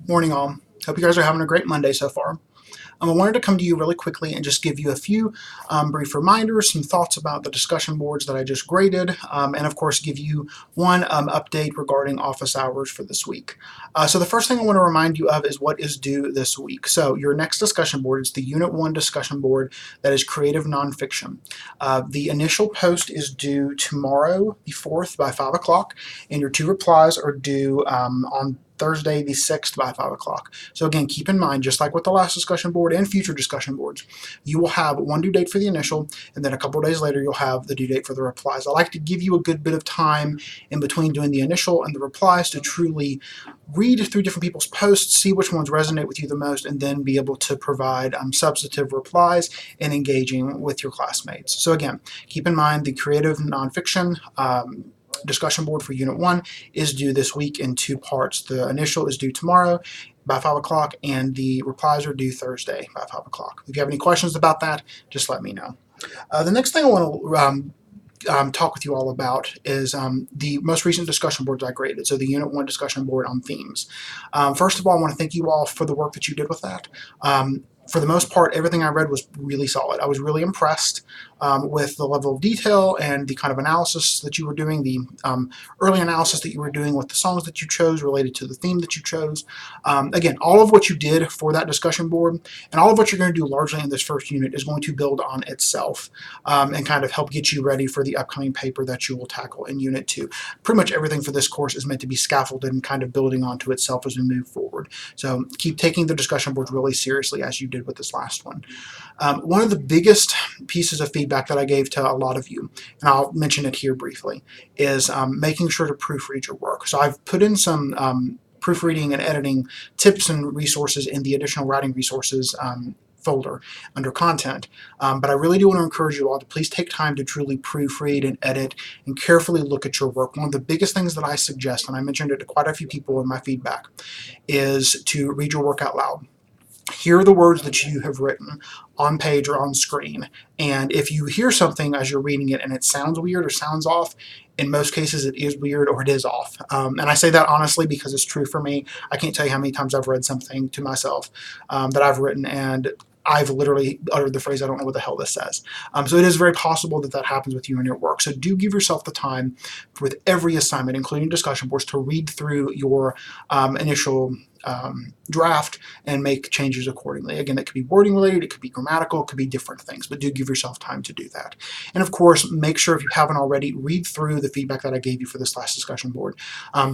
Morning, all. Hope you guys are having a great Monday so far. I wanted to come to you really quickly and just give you a few brief reminders, some thoughts about the discussion boards that I just graded, and of course give you one update regarding office hours for this week. So the first thing I want to remind you of is what is due this week. So your next discussion board is the Unit 1 discussion board that is creative nonfiction. The initial post is due tomorrow, the 4th by 5 o'clock, and your two replies are due on Thursday the 6th by 5 o'clock. So again, keep in mind, just like with the last discussion board and future discussion boards, you will have one due date for the initial, and then a couple of days later you'll have the due date for the replies. I like to give you a good bit of time in between doing the initial and the replies to truly read through different people's posts, see which ones resonate with you the most, and then be able to provide substantive replies and engaging with your classmates. So again, keep in mind the creative nonfiction discussion board for Unit 1 is due this week in two parts. The initial is due tomorrow by 5 o'clock, and the replies are due Thursday by 5 o'clock. If you have any questions about that, just let me know. The next thing I want to talk with you all about is the most recent discussion boards I graded. So the Unit 1 discussion board on themes. First of all, I want to thank you all for the work that you did with that. For the most part, everything I read was really solid. I was really impressed with the level of detail and the kind of analysis that you were doing, the early analysis that you were doing with the songs that you chose related to the theme that you chose. Again, all of what you did for that discussion board and all of what you're going to do largely in this first unit is going to build on itself and kind of help get you ready for the upcoming paper that you will tackle in Unit 2. Pretty much everything for this course is meant to be scaffolded and kind of building onto itself as we move forward. So keep taking the discussion boards really seriously as you did with this last one. One of the biggest pieces of feedback that I gave to a lot of you, and I'll mention it here briefly, is making sure to proofread your work. So I've put in some proofreading and editing tips and resources in the additional writing resources folder under content. But I really do want to encourage you all to please take time to truly proofread and edit and carefully look at your work. One of the biggest things that I suggest, and I mentioned it to quite a few people in my feedback, is to read your work out loud. Hear the words that you have written on page or on screen, and if you hear something as you're reading it and it sounds weird or sounds off, in most cases it is weird or it is off. And I say that honestly because it's true for me. I can't tell you how many times I've read something to myself that I've written and I've literally uttered the phrase, I don't know what the hell this says. So it is very possible that that happens with you in your work. So do give yourself the time with every assignment, including discussion boards, to read through your initial draft and make changes accordingly. Again, that could be wording related, it could be grammatical, it could be different things, but do give yourself time to do that. And of course, make sure if you haven't already, read through the feedback that I gave you for this last discussion board.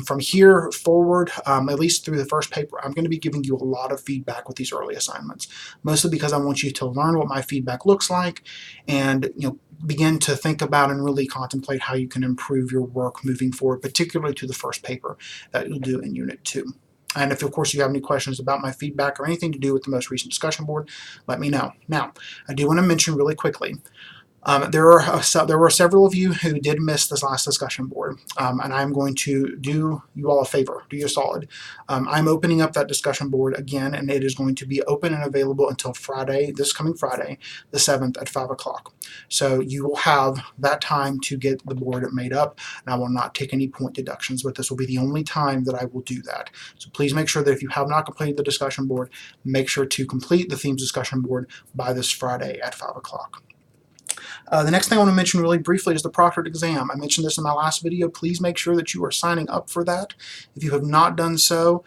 From here forward, at least through the first paper, I'm going to be giving you a lot of feedback with these early assignments, mostly because I want you to learn what my feedback looks like and begin to think about and really contemplate how you can improve your work moving forward, particularly to the first paper that you'll do in Unit 2. And if, of course, you have any questions about my feedback or anything to do with the most recent discussion board, let me know. Now, I do want to mention really quickly, there were several of you who did miss this last discussion board, and I'm going to do you all a favor, do you a solid. I'm opening up that discussion board again, and it is going to be open and available until Friday, this coming Friday, the 7th at 5 o'clock. So you will have that time to get the board made up, and I will not take any point deductions, but this will be the only time that I will do that. So please make sure that if you have not completed the discussion board, make sure to complete the themes discussion board by this Friday at 5 o'clock. The next thing I want to mention really briefly is the proctored exam. I mentioned this in my last video. Please make sure that you are signing up for that. If you have not done so,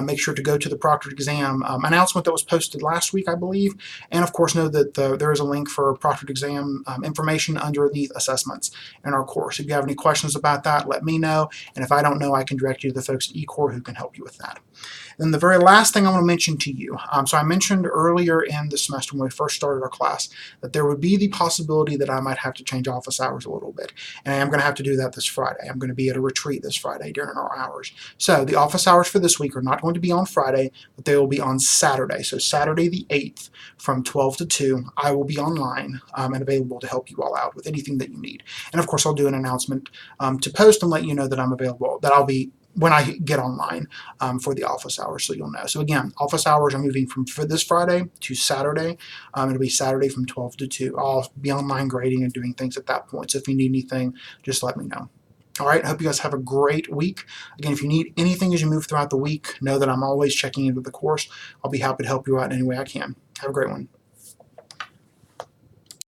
make sure to go to the proctored exam announcement that was posted last week, I believe. And of course, know that there is a link for proctored exam information underneath assessments in our course. If you have any questions about that, let me know. And if I don't know, I can direct you to the folks at eCore who can help you with that. Then the very last thing I want to mention to you, so I mentioned earlier in the semester when we first started our class that there would be the possibility that I might have to change office hours a little bit. And I am going to have to do that this Friday. I'm going to be at a retreat this Friday during our hours. So the office hours for this week are not going to be on Friday, but they will be on Saturday. So Saturday the 8th from 12 to 2, I will be online and available to help you all out with anything that you need. And of course, I'll do an announcement to post and let you know that I'm available, that I'll be when I get online for the office hours, so you'll know. So again, office hours are moving from this Friday to Saturday. It'll be Saturday from 12 to 2. I'll be online grading and doing things at that point. So if you need anything, just let me know. All right, I hope you guys have a great week. Again, if you need anything as you move throughout the week, know that I'm always checking into the course. I'll be happy to help you out in any way I can. Have a great one.